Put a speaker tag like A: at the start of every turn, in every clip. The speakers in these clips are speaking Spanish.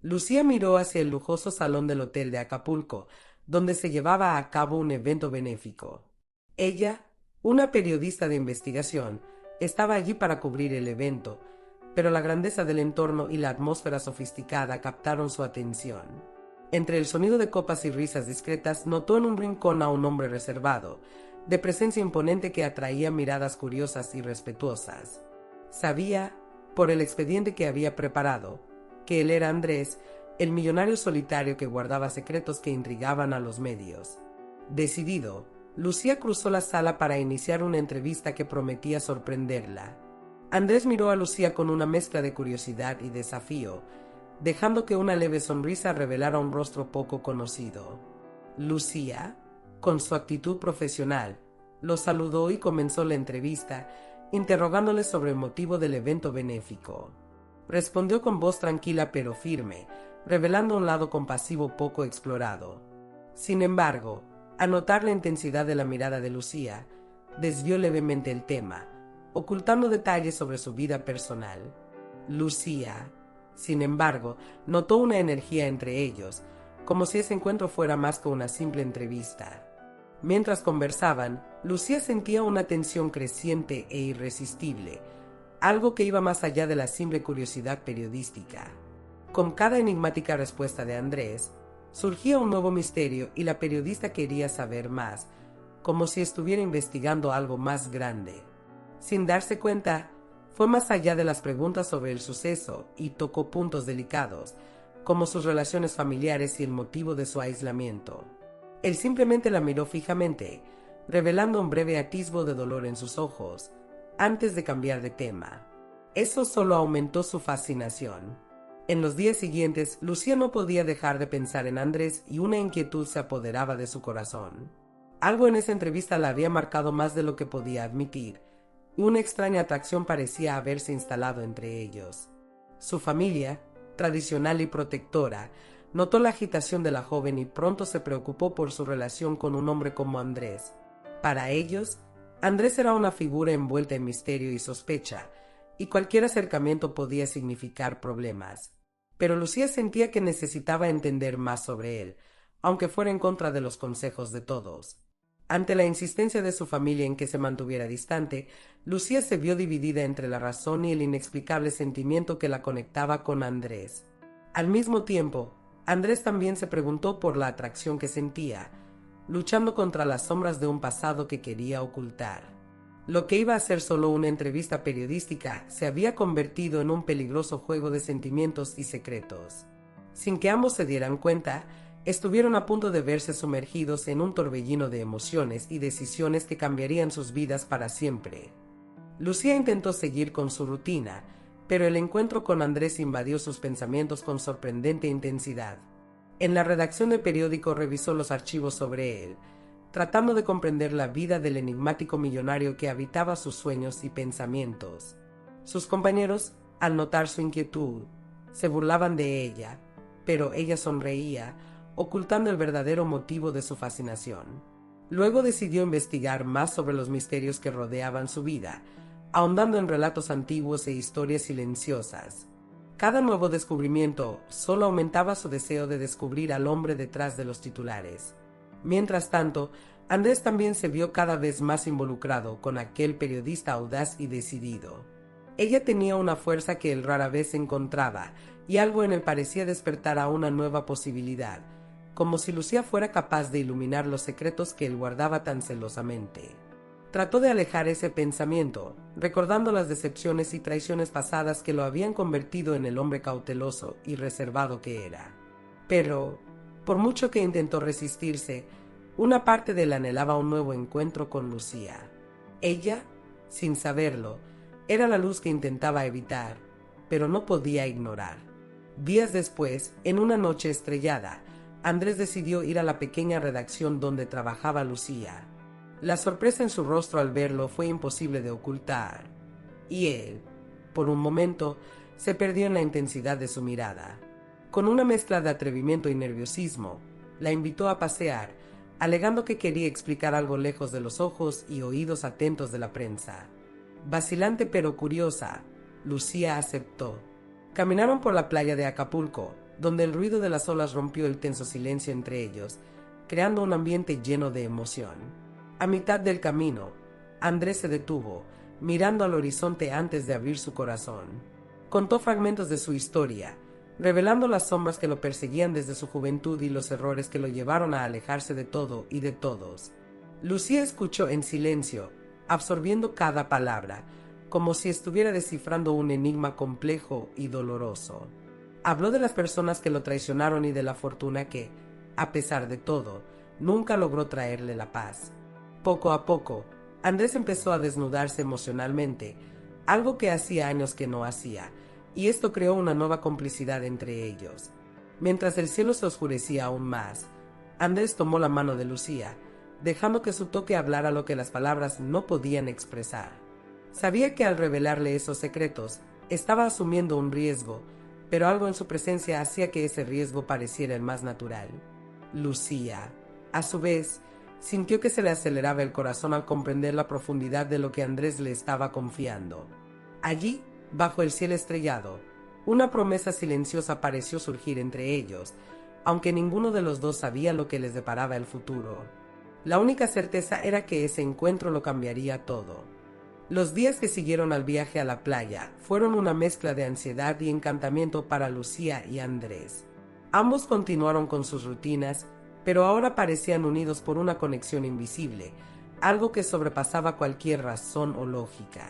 A: Lucía miró hacia el lujoso salón del hotel de Acapulco, donde se llevaba a cabo un evento benéfico. Ella, una periodista de investigación, estaba allí para cubrir el evento, pero la grandeza del entorno y la atmósfera sofisticada captaron su atención. Entre el sonido de copas y risas discretas, notó en un rincón a un hombre reservado, de presencia imponente que atraía miradas curiosas y respetuosas. Sabía, por el expediente que había preparado, que él era Andrés, el millonario solitario que guardaba secretos que intrigaban a los medios. Decidido, Lucía cruzó la sala para iniciar una entrevista que prometía sorprenderla. Andrés miró a Lucía con una mezcla de curiosidad y desafío, dejando que una leve sonrisa revelara un rostro poco conocido. Lucía, con su actitud profesional, lo saludó y comenzó la entrevista, interrogándole sobre el motivo del evento benéfico. Respondió con voz tranquila pero firme, revelando un lado compasivo poco explorado. Sin embargo, al notar la intensidad de la mirada de Lucía, desvió levemente el tema, ocultando detalles sobre su vida personal. Lucía, sin embargo, notó una energía entre ellos, como si ese encuentro fuera más que una simple entrevista. Mientras conversaban, Lucía sentía una tensión creciente e irresistible, algo que iba más allá de la simple curiosidad periodística. Con cada enigmática respuesta de Andrés, surgía un nuevo misterio y la periodista quería saber más, como si estuviera investigando algo más grande. Sin darse cuenta, fue más allá de las preguntas sobre el suceso y tocó puntos delicados, como sus relaciones familiares y el motivo de su aislamiento. Él simplemente la miró fijamente, revelando un breve atisbo de dolor en sus ojos, antes de cambiar de tema. Eso solo aumentó su fascinación. En los días siguientes, Lucía no podía dejar de pensar en Andrés y una inquietud se apoderaba de su corazón. Algo en esa entrevista la había marcado más de lo que podía admitir, y una extraña atracción parecía haberse instalado entre ellos. Su familia, tradicional y protectora, notó la agitación de la joven y pronto se preocupó por su relación con un hombre como Andrés. Para ellos, Andrés era una figura envuelta en misterio y sospecha, y cualquier acercamiento podía significar problemas. Pero Lucía sentía que necesitaba entender más sobre él, aunque fuera en contra de los consejos de todos. Ante la insistencia de su familia en que se mantuviera distante, Lucía se vio dividida entre la razón y el inexplicable sentimiento que la conectaba con Andrés. Al mismo tiempo, Andrés también se preguntó por la atracción que sentía, luchando contra las sombras de un pasado que quería ocultar. Lo que iba a ser solo una entrevista periodística se había convertido en un peligroso juego de sentimientos y secretos. Sin que ambos se dieran cuenta, estuvieron a punto de verse sumergidos en un torbellino de emociones y decisiones que cambiarían sus vidas para siempre. Lucía intentó seguir con su rutina, pero el encuentro con Andrés invadió sus pensamientos con sorprendente intensidad. En la redacción del periódico revisó los archivos sobre él, tratando de comprender la vida del enigmático millonario que habitaba sus sueños y pensamientos. Sus compañeros, al notar su inquietud, se burlaban de ella, pero ella sonreía, ocultando el verdadero motivo de su fascinación. Luego decidió investigar más sobre los misterios que rodeaban su vida, ahondando en relatos antiguos e historias silenciosas. Cada nuevo descubrimiento solo aumentaba su deseo de descubrir al hombre detrás de los titulares. Mientras tanto, Andrés también se vio cada vez más involucrado con aquel periodista audaz y decidido. Ella tenía una fuerza que él rara vez encontraba, y algo en él parecía despertar a una nueva posibilidad, como si Lucía fuera capaz de iluminar los secretos que él guardaba tan celosamente. Trató de alejar ese pensamiento, recordando las decepciones y traiciones pasadas que lo habían convertido en el hombre cauteloso y reservado que era. Pero, por mucho que intentó resistirse, una parte de él anhelaba un nuevo encuentro con Lucía. Ella, sin saberlo, era la luz que intentaba evitar, pero no podía ignorar. Días después, en una noche estrellada, Andrés decidió ir a la pequeña redacción donde trabajaba Lucía. La sorpresa en su rostro al verlo fue imposible de ocultar, y él, por un momento, se perdió en la intensidad de su mirada. Con una mezcla de atrevimiento y nerviosismo, la invitó a pasear, alegando que quería explicar algo lejos de los ojos y oídos atentos de la prensa. Vacilante pero curiosa, Lucía aceptó. Caminaron por la playa de Acapulco, donde el ruido de las olas rompió el tenso silencio entre ellos, creando un ambiente lleno de emoción. A mitad del camino, Andrés se detuvo, mirando al horizonte antes de abrir su corazón. Contó fragmentos de su historia, revelando las sombras que lo perseguían desde su juventud y los errores que lo llevaron a alejarse de todo y de todos. Lucía escuchó en silencio, absorbiendo cada palabra, como si estuviera descifrando un enigma complejo y doloroso. Habló de las personas que lo traicionaron y de la fortuna que, a pesar de todo, nunca logró traerle la paz. Poco a poco, Andrés empezó a desnudarse emocionalmente, algo que hacía años que no hacía, y esto creó una nueva complicidad entre ellos. Mientras el cielo se oscurecía aún más, Andrés tomó la mano de Lucía, dejando que su toque hablara lo que las palabras no podían expresar. Sabía que al revelarle esos secretos, estaba asumiendo un riesgo, pero algo en su presencia hacía que ese riesgo pareciera el más natural. Lucía, a su vez, sintió que se le aceleraba el corazón al comprender la profundidad de lo que Andrés le estaba confiando. Allí, bajo el cielo estrellado, una promesa silenciosa pareció surgir entre ellos, aunque ninguno de los dos sabía lo que les deparaba el futuro. La única certeza era que ese encuentro lo cambiaría todo. Los días que siguieron al viaje a la playa fueron una mezcla de ansiedad y encantamiento para Lucía y Andrés. Ambos continuaron con sus rutinas, pero ahora parecían unidos por una conexión invisible, algo que sobrepasaba cualquier razón o lógica.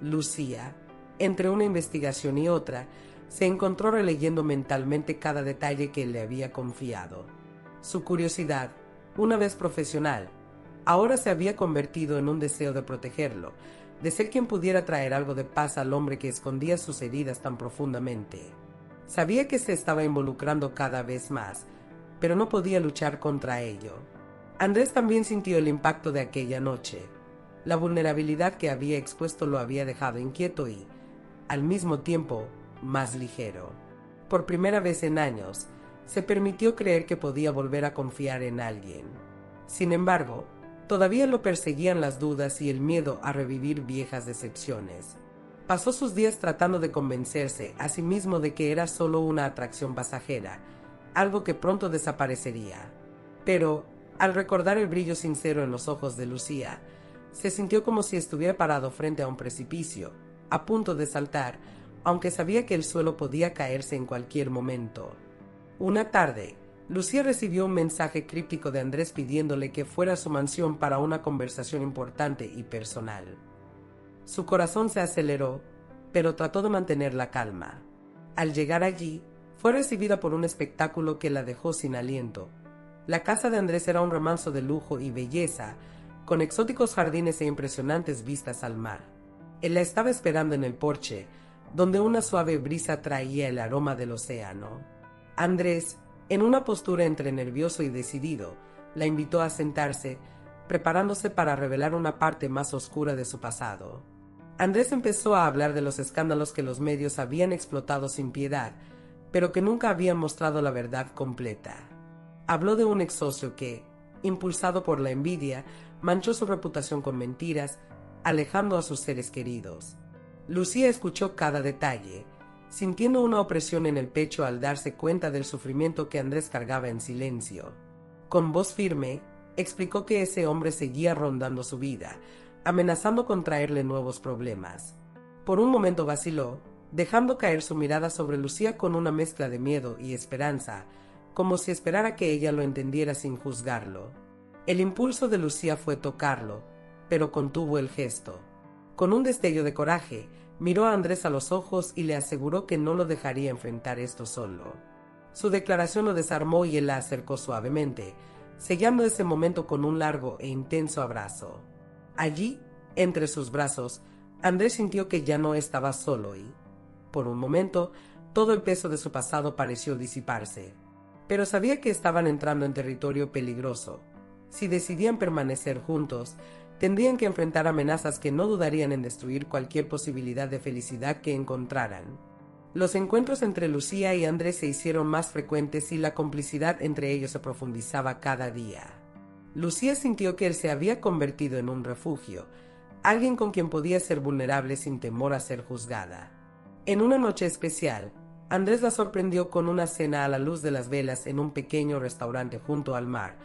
A: Lucía, entre una investigación y otra, se encontró releyendo mentalmente cada detalle que le había confiado. Su curiosidad, una vez profesional, ahora se había convertido en un deseo de protegerlo, de ser quien pudiera traer algo de paz al hombre que escondía sus heridas tan profundamente. Sabía que se estaba involucrando cada vez más, pero no podía luchar contra ello. Andrés también sintió el impacto de aquella noche. La vulnerabilidad que había expuesto lo había dejado inquieto y, al mismo tiempo, más ligero. Por primera vez en años, se permitió creer que podía volver a confiar en alguien. Sin embargo, todavía lo perseguían las dudas y el miedo a revivir viejas decepciones. Pasó sus días tratando de convencerse a sí mismo de que era solo una atracción pasajera, algo que pronto desaparecería. Pero, al recordar el brillo sincero en los ojos de Lucía, se sintió como si estuviera parado frente a un precipicio, a punto de saltar, aunque sabía que el suelo podía caerse en cualquier momento. Una tarde, Lucía recibió un mensaje críptico de Andrés pidiéndole que fuera a su mansión para una conversación importante y personal. Su corazón se aceleró, pero trató de mantener la calma. Al llegar allí, fue recibida por un espectáculo que la dejó sin aliento. La casa de Andrés era un remanso de lujo y belleza, con exóticos jardines e impresionantes vistas al mar. Él la estaba esperando en el porche, donde una suave brisa traía el aroma del océano. Andrés, en una postura entre nervioso y decidido, la invitó a sentarse, preparándose para revelar una parte más oscura de su pasado. Andrés empezó a hablar de los escándalos que los medios habían explotado sin piedad, pero que nunca habían mostrado la verdad completa. Habló de un ex socio que, impulsado por la envidia, manchó su reputación con mentiras, alejando a sus seres queridos. Lucía escuchó cada detalle, sintiendo una opresión en el pecho al darse cuenta del sufrimiento que Andrés cargaba en silencio. Con voz firme, explicó que ese hombre seguía rondando su vida, amenazando con traerle nuevos problemas. Por un momento vaciló, dejando caer su mirada sobre Lucía con una mezcla de miedo y esperanza, como si esperara que ella lo entendiera sin juzgarlo. El impulso de Lucía fue tocarlo, pero contuvo el gesto. Con un destello de coraje, miró a Andrés a los ojos y le aseguró que no lo dejaría enfrentar esto solo. Su declaración lo desarmó y él la acercó suavemente, sellando ese momento con un largo e intenso abrazo. Allí, entre sus brazos, Andrés sintió que ya no estaba solo y, por un momento, todo el peso de su pasado pareció disiparse. Pero sabía que estaban entrando en territorio peligroso. Si decidían permanecer juntos, tendrían que enfrentar amenazas que no dudarían en destruir cualquier posibilidad de felicidad que encontraran. Los encuentros entre Lucía y Andrés se hicieron más frecuentes y la complicidad entre ellos se profundizaba cada día. Lucía sintió que él se había convertido en un refugio, alguien con quien podía ser vulnerable sin temor a ser juzgada. En una noche especial, Andrés la sorprendió con una cena a la luz de las velas en un pequeño restaurante junto al mar,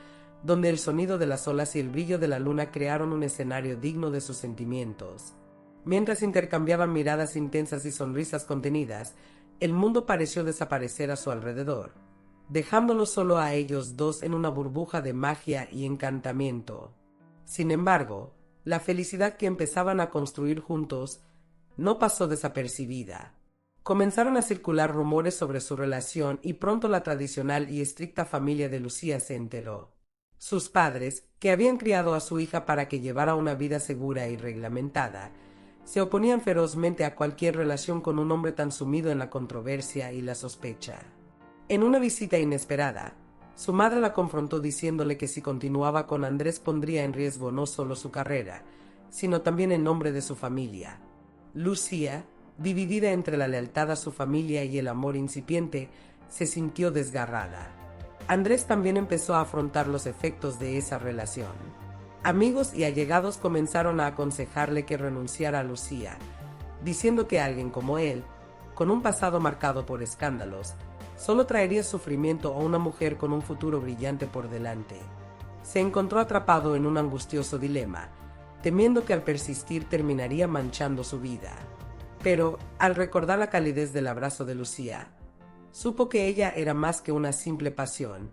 A: donde el sonido de las olas y el brillo de la luna crearon un escenario digno de sus sentimientos. Mientras intercambiaban miradas intensas y sonrisas contenidas, el mundo pareció desaparecer a su alrededor, dejándolos solo a ellos dos en una burbuja de magia y encantamiento. Sin embargo, la felicidad que empezaban a construir juntos no pasó desapercibida. Comenzaron a circular rumores sobre su relación y pronto la tradicional y estricta familia de Lucía se enteró. Sus padres, que habían criado a su hija para que llevara una vida segura y reglamentada, se oponían ferozmente a cualquier relación con un hombre tan sumido en la controversia y la sospecha. En una visita inesperada, su madre la confrontó diciéndole que si continuaba con Andrés pondría en riesgo no solo su carrera, sino también el nombre de su familia. Lucía, dividida entre la lealtad a su familia y el amor incipiente, se sintió desgarrada. Andrés también empezó a afrontar los efectos de esa relación. Amigos y allegados comenzaron a aconsejarle que renunciara a Lucía, diciendo que alguien como él, con un pasado marcado por escándalos, solo traería sufrimiento a una mujer con un futuro brillante por delante. Se encontró atrapado en un angustioso dilema, temiendo que al persistir terminaría manchando su vida. Pero, al recordar la calidez del abrazo de Lucía, supo que ella era más que una simple pasión.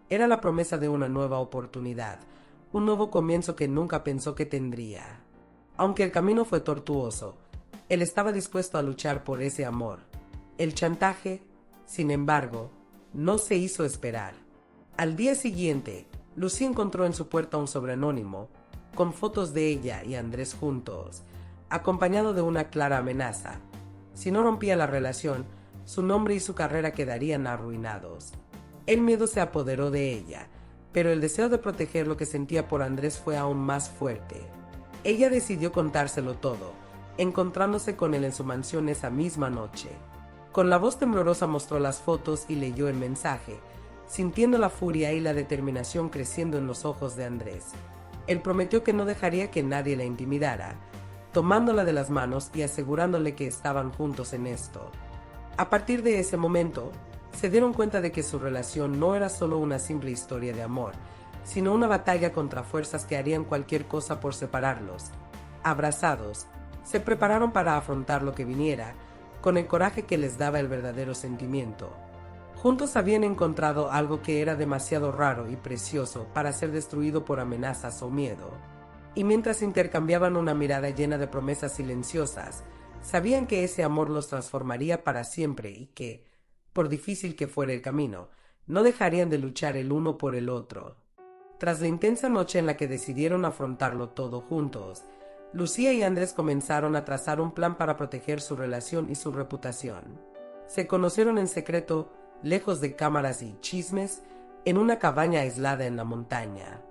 A: Era la promesa de una nueva oportunidad, un nuevo comienzo que nunca pensó que tendría. Aunque el camino fue tortuoso, él estaba dispuesto a luchar por ese amor. El chantaje, sin embargo, no se hizo esperar. Al día siguiente, Lucía encontró en su puerta un sobre anónimo, con fotos de ella y Andrés juntos, acompañado de una clara amenaza. Si no rompía la relación, su nombre y su carrera quedarían arruinados. El miedo se apoderó de ella, pero el deseo de proteger lo que sentía por Andrés fue aún más fuerte. Ella decidió contárselo todo, encontrándose con él en su mansión esa misma noche. Con la voz temblorosa mostró las fotos y leyó el mensaje, sintiendo la furia y la determinación creciendo en los ojos de Andrés. Él prometió que no dejaría que nadie la intimidara, tomándola de las manos y asegurándole que estaban juntos en esto. A partir de ese momento, se dieron cuenta de que su relación no era solo una simple historia de amor, sino una batalla contra fuerzas que harían cualquier cosa por separarlos. Abrazados, se prepararon para afrontar lo que viniera, con el coraje que les daba el verdadero sentimiento. Juntos habían encontrado algo que era demasiado raro y precioso para ser destruido por amenazas o miedo. Y mientras intercambiaban una mirada llena de promesas silenciosas, sabían que ese amor los transformaría para siempre y que, por difícil que fuera el camino, no dejarían de luchar el uno por el otro. Tras la intensa noche en la que decidieron afrontarlo todo juntos, Lucía y Andrés comenzaron a trazar un plan para proteger su relación y su reputación. Se conocieron en secreto, lejos de cámaras y chismes, en una cabaña aislada en la montaña.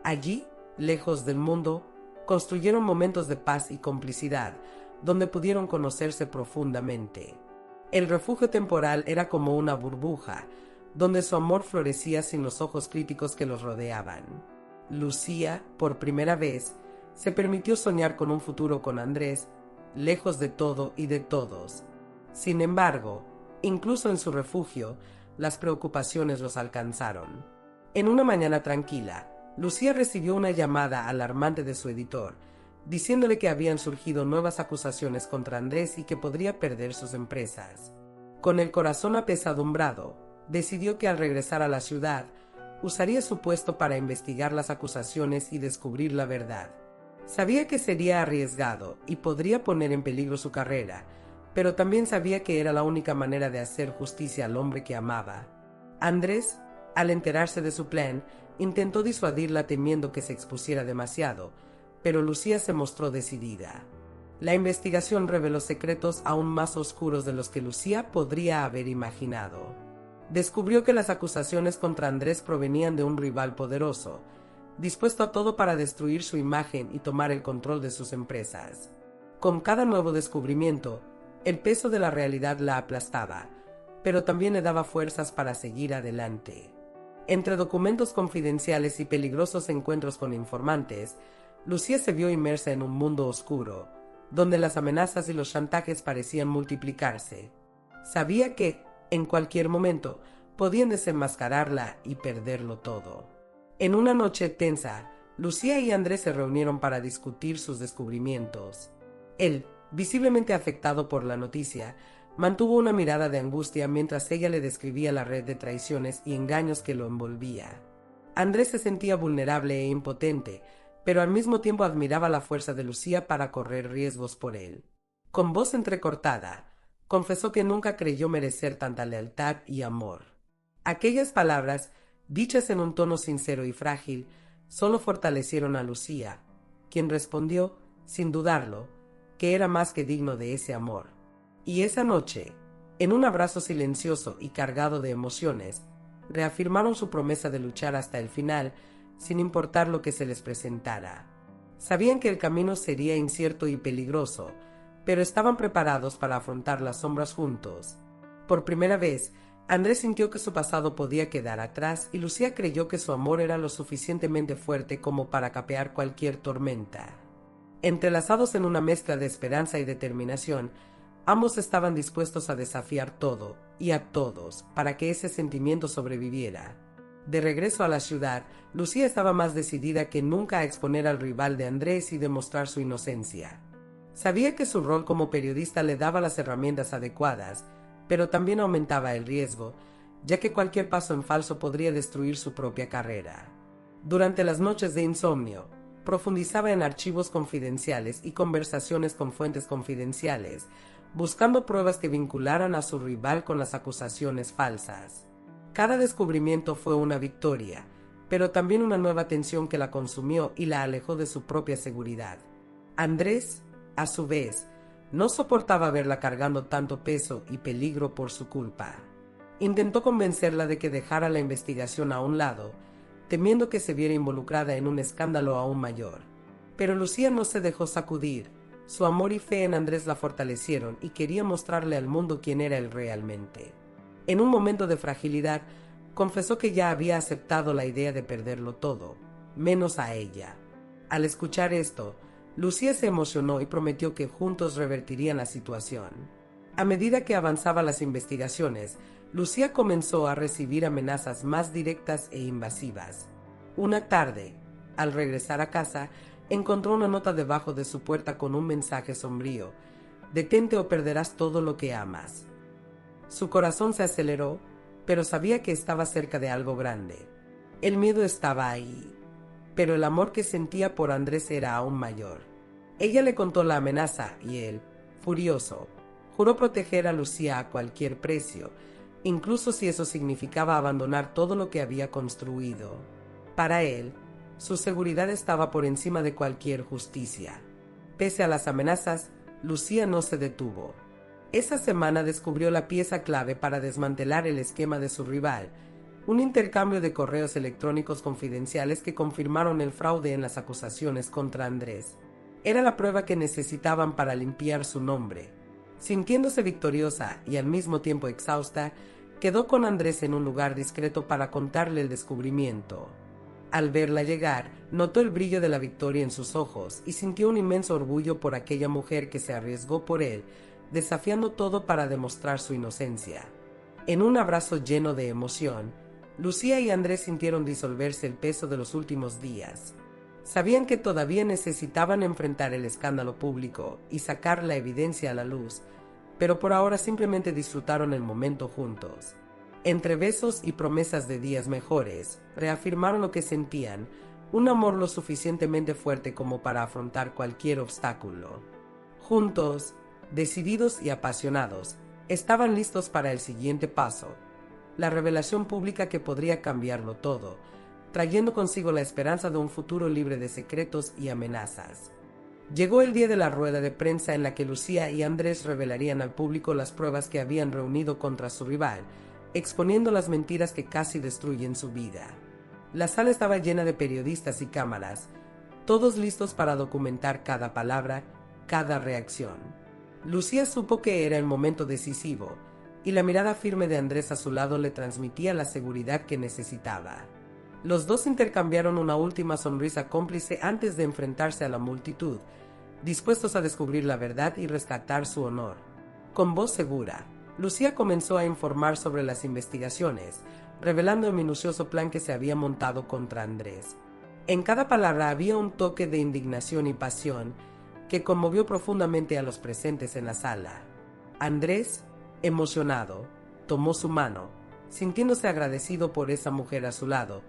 A: Allí, lejos del mundo, construyeron momentos de paz y complicidad, donde pudieron conocerse profundamente. El refugio temporal era como una burbuja, donde su amor florecía sin los ojos críticos que los rodeaban. Lucía, por primera vez, se permitió soñar con un futuro con Andrés, lejos de todo y de todos. Sin embargo, incluso en su refugio, las preocupaciones los alcanzaron. En una mañana tranquila, Lucía recibió una llamada alarmante de su editor, diciéndole que habían surgido nuevas acusaciones contra Andrés y que podría perder sus empresas. Con el corazón apesadumbrado, decidió que al regresar a la ciudad, usaría su puesto para investigar las acusaciones y descubrir la verdad. Sabía que sería arriesgado y podría poner en peligro su carrera, pero también sabía que era la única manera de hacer justicia al hombre que amaba. Andrés, al enterarse de su plan, intentó disuadirla temiendo que se expusiera demasiado, pero Lucía se mostró decidida. La investigación reveló secretos aún más oscuros de los que Lucía podría haber imaginado. Descubrió que las acusaciones contra Andrés provenían de un rival poderoso, dispuesto a todo para destruir su imagen y tomar el control de sus empresas. Con cada nuevo descubrimiento, el peso de la realidad la aplastaba, pero también le daba fuerzas para seguir adelante. Entre documentos confidenciales y peligrosos encuentros con informantes, Lucía se vio inmersa en un mundo oscuro, donde las amenazas y los chantajes parecían multiplicarse. Sabía que, en cualquier momento, podían desenmascararla y perderlo todo. En una noche tensa, Lucía y Andrés se reunieron para discutir sus descubrimientos. Él, visiblemente afectado por la noticia, mantuvo una mirada de angustia mientras ella le describía la red de traiciones y engaños que lo envolvía. Andrés se sentía vulnerable e impotente, pero al mismo tiempo admiraba la fuerza de Lucía para correr riesgos por él. Con voz entrecortada, confesó que nunca creyó merecer tanta lealtad y amor. Aquellas palabras, dichas en un tono sincero y frágil, solo fortalecieron a Lucía, quien respondió, sin dudarlo, que era más que digno de ese amor. Y esa noche, en un abrazo silencioso y cargado de emociones, reafirmaron su promesa de luchar hasta el final, sin importar lo que se les presentara. Sabían que el camino sería incierto y peligroso, pero estaban preparados para afrontar las sombras juntos. Por primera vez, Andrés sintió que su pasado podía quedar atrás y Lucía creyó que su amor era lo suficientemente fuerte como para capear cualquier tormenta. Entrelazados en una mezcla de esperanza y determinación, ambos estaban dispuestos a desafiar todo y a todos para que ese sentimiento sobreviviera. De regreso a la ciudad, Lucía estaba más decidida que nunca a exponer al rival de Andrés y demostrar su inocencia. Sabía que su rol como periodista le daba las herramientas adecuadas, pero también aumentaba el riesgo, ya que cualquier paso en falso podría destruir su propia carrera. Durante las noches de insomnio, profundizaba en archivos confidenciales y conversaciones con fuentes confidenciales, buscando pruebas que vincularan a su rival con las acusaciones falsas. Cada descubrimiento fue una victoria, pero también una nueva tensión que la consumió y la alejó de su propia seguridad. Andrés, a su vez, no soportaba verla cargando tanto peso y peligro por su culpa. Intentó convencerla de que dejara la investigación a un lado, temiendo que se viera involucrada en un escándalo aún mayor. Pero Lucía no se dejó sacudir. Su amor y fe en Andrés la fortalecieron y quería mostrarle al mundo quién era él realmente. En un momento de fragilidad, confesó que ya había aceptado la idea de perderlo todo, menos a ella. Al escuchar esto, Lucía se emocionó y prometió que juntos revertirían la situación. A medida que avanzaban las investigaciones, Lucía comenzó a recibir amenazas más directas e invasivas. Una tarde, al regresar a casa, encontró una nota debajo de su puerta con un mensaje sombrío: «Detente o perderás todo lo que amas». Su corazón se aceleró, pero sabía que estaba cerca de algo grande. El miedo estaba ahí, pero el amor que sentía por Andrés era aún mayor. Ella le contó la amenaza y él, furioso, juró proteger a Lucía a cualquier precio, incluso si eso significaba abandonar todo lo que había construido. Para él, su seguridad estaba por encima de cualquier justicia. Pese a las amenazas, Lucía no se detuvo. Esa semana descubrió la pieza clave para desmantelar el esquema de su rival, un intercambio de correos electrónicos confidenciales que confirmaron el fraude en las acusaciones contra Andrés. Era la prueba que necesitaban para limpiar su nombre. Sintiéndose victoriosa y al mismo tiempo exhausta, quedó con Andrés en un lugar discreto para contarle el descubrimiento. Al verla llegar, notó el brillo de la victoria en sus ojos y sintió un inmenso orgullo por aquella mujer que se arriesgó por él, desafiando todo para demostrar su inocencia. En un abrazo lleno de emoción, Lucía y Andrés sintieron disolverse el peso de los últimos días. Sabían que todavía necesitaban enfrentar el escándalo público y sacar la evidencia a la luz, pero por ahora simplemente disfrutaron el momento juntos. Entre besos y promesas de días mejores, reafirmaron lo que sentían, un amor lo suficientemente fuerte como para afrontar cualquier obstáculo. Juntos, decididos y apasionados, estaban listos para el siguiente paso, la revelación pública que podría cambiarlo todo, trayendo consigo la esperanza de un futuro libre de secretos y amenazas. Llegó el día de la rueda de prensa en la que Lucía y Andrés revelarían al público las pruebas que habían reunido contra su rival, exponiendo las mentiras que casi destruyen su vida. La sala estaba llena de periodistas y cámaras, todos listos para documentar cada palabra, cada reacción. Lucía supo que era el momento decisivo, y la mirada firme de Andrés a su lado le transmitía la seguridad que necesitaba. Los dos intercambiaron una última sonrisa cómplice antes de enfrentarse a la multitud, dispuestos a descubrir la verdad y rescatar su honor. Con voz segura, Lucía comenzó a informar sobre las investigaciones, revelando el minucioso plan que se había montado contra Andrés. En cada palabra había un toque de indignación y pasión que conmovió profundamente a los presentes en la sala. Andrés, emocionado, tomó su mano, sintiéndose agradecido por esa mujer a su lado,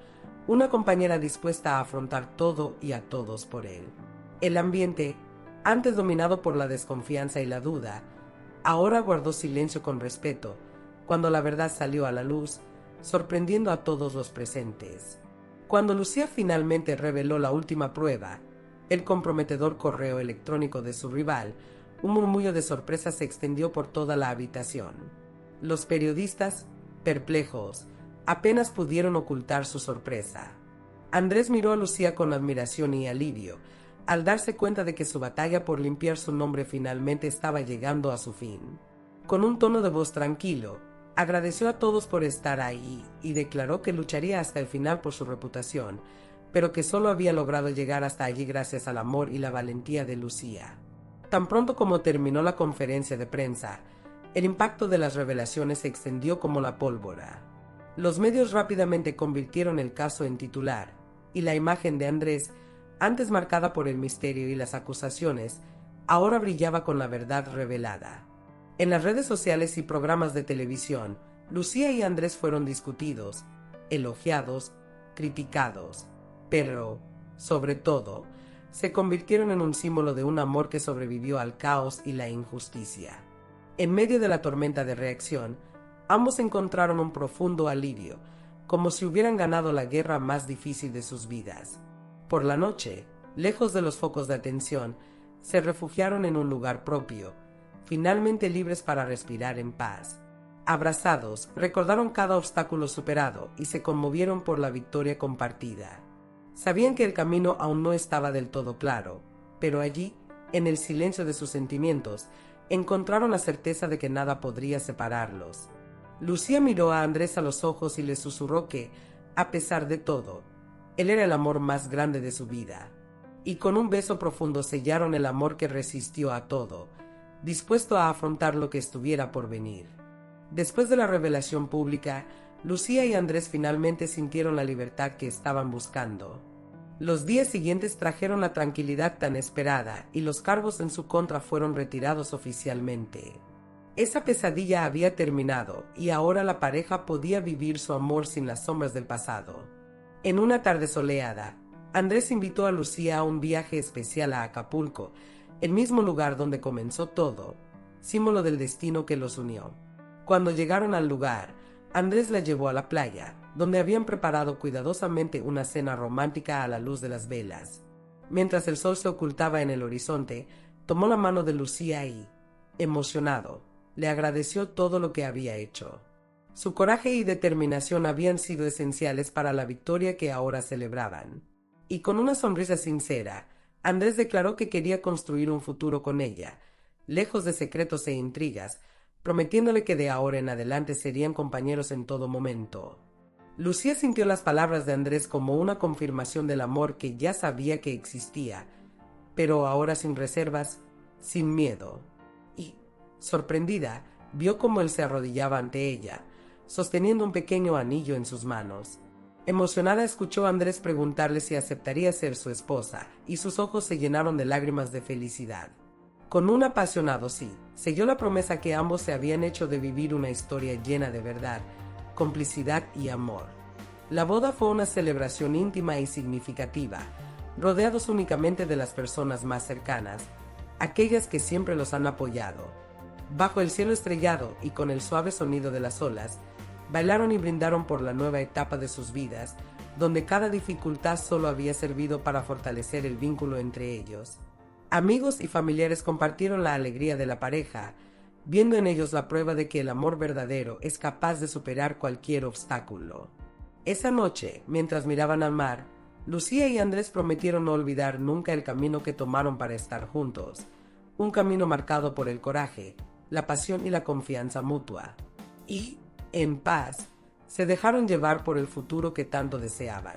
A: una compañera dispuesta a afrontar todo y a todos por él. El ambiente, antes dominado por la desconfianza y la duda, ahora guardó silencio con respeto cuando la verdad salió a la luz, sorprendiendo a todos los presentes. Cuando Lucía finalmente reveló la última prueba, el comprometedor correo electrónico de su rival, un murmullo de sorpresa se extendió por toda la habitación. Los periodistas, perplejos, apenas pudieron ocultar su sorpresa. Andrés miró a Lucía con admiración y alivio, al darse cuenta de que su batalla por limpiar su nombre finalmente estaba llegando a su fin. Con un tono de voz tranquilo, agradeció a todos por estar ahí y declaró que lucharía hasta el final por su reputación, pero que solo había logrado llegar hasta allí gracias al amor y la valentía de Lucía. Tan pronto como terminó la conferencia de prensa, el impacto de las revelaciones se extendió como la pólvora. Los medios rápidamente convirtieron el caso en titular, y la imagen de Andrés, antes marcada por el misterio y las acusaciones, ahora brillaba con la verdad revelada. En las redes sociales y programas de televisión, Lucía y Andrés fueron discutidos, elogiados, criticados, pero, sobre todo, se convirtieron en un símbolo de un amor que sobrevivió al caos y la injusticia. En medio de la tormenta de reacción, ambos encontraron un profundo alivio, como si hubieran ganado la guerra más difícil de sus vidas. Por la noche, lejos de los focos de atención, se refugiaron en un lugar propio, finalmente libres para respirar en paz. Abrazados, recordaron cada obstáculo superado y se conmovieron por la victoria compartida. Sabían que el camino aún no estaba del todo claro, pero allí, en el silencio de sus sentimientos, encontraron la certeza de que nada podría separarlos. Lucía miró a Andrés a los ojos y le susurró que, a pesar de todo, él era el amor más grande de su vida. Y con un beso profundo sellaron el amor que resistió a todo, dispuesto a afrontar lo que estuviera por venir. Después de la revelación pública, Lucía y Andrés finalmente sintieron la libertad que estaban buscando. Los días siguientes trajeron la tranquilidad tan esperada y los cargos en su contra fueron retirados oficialmente. Esa pesadilla había terminado y ahora la pareja podía vivir su amor sin las sombras del pasado. En una tarde soleada, Andrés invitó a Lucía a un viaje especial a Acapulco, el mismo lugar donde comenzó todo, símbolo del destino que los unió. Cuando llegaron al lugar, Andrés la llevó a la playa, donde habían preparado cuidadosamente una cena romántica a la luz de las velas. Mientras el sol se ocultaba en el horizonte, tomó la mano de Lucía y, emocionado, le agradeció todo lo que había hecho. Su coraje y determinación habían sido esenciales para la victoria que ahora celebraban. Y con una sonrisa sincera, Andrés declaró que quería construir un futuro con ella, lejos de secretos e intrigas, prometiéndole que de ahora en adelante serían compañeros en todo momento. Lucía sintió las palabras de Andrés como una confirmación del amor que ya sabía que existía, pero ahora sin reservas, sin miedo. Y, sorprendida, vio cómo él se arrodillaba ante ella, sosteniendo un pequeño anillo en sus manos. Emocionada escuchó a Andrés preguntarle si aceptaría ser su esposa, y sus ojos se llenaron de lágrimas de felicidad. Con un apasionado sí, selló la promesa que ambos se habían hecho de vivir una historia llena de verdad, complicidad y amor. La boda fue una celebración íntima y significativa, rodeados únicamente de las personas más cercanas, aquellas que siempre los han apoyado. Bajo el cielo estrellado y con el suave sonido de las olas, bailaron y brindaron por la nueva etapa de sus vidas, donde cada dificultad solo había servido para fortalecer el vínculo entre ellos. Amigos y familiares compartieron la alegría de la pareja, viendo en ellos la prueba de que el amor verdadero es capaz de superar cualquier obstáculo. Esa noche, mientras miraban al mar, Lucía y Andrés prometieron no olvidar nunca el camino que tomaron para estar juntos, un camino marcado por el coraje, la pasión y la confianza mutua. Y, en paz, se dejaron llevar por el futuro que tanto deseaban.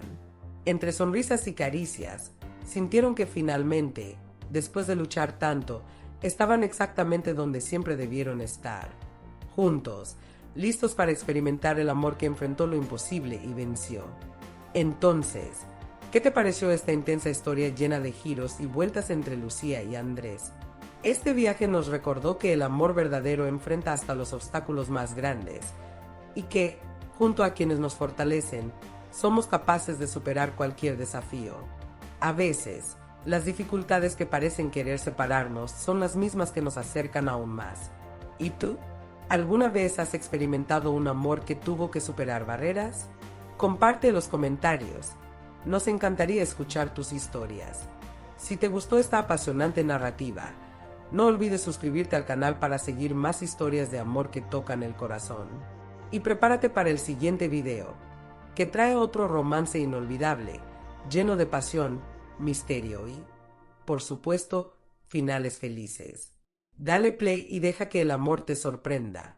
A: Entre sonrisas y caricias, sintieron que finalmente, después de luchar tanto, estaban exactamente donde siempre debieron estar, juntos, listos para experimentar el amor que enfrentó lo imposible y venció. Entonces, ¿qué te pareció esta intensa historia llena de giros y vueltas entre Lucía y Andrés? Este viaje nos recordó que el amor verdadero enfrenta hasta los obstáculos más grandes y que, junto a quienes nos fortalecen, somos capaces de superar cualquier desafío. A veces, las dificultades que parecen querer separarnos son las mismas que nos acercan aún más. ¿Y tú? ¿Alguna vez has experimentado un amor que tuvo que superar barreras? Comparte en los comentarios. Nos encantaría escuchar tus historias. Si te gustó esta apasionante narrativa, no olvides suscribirte al canal para seguir más historias de amor que tocan el corazón. Y prepárate para el siguiente video, que trae otro romance inolvidable, lleno de pasión, misterio y, por supuesto, finales felices. Dale play y deja que el amor te sorprenda.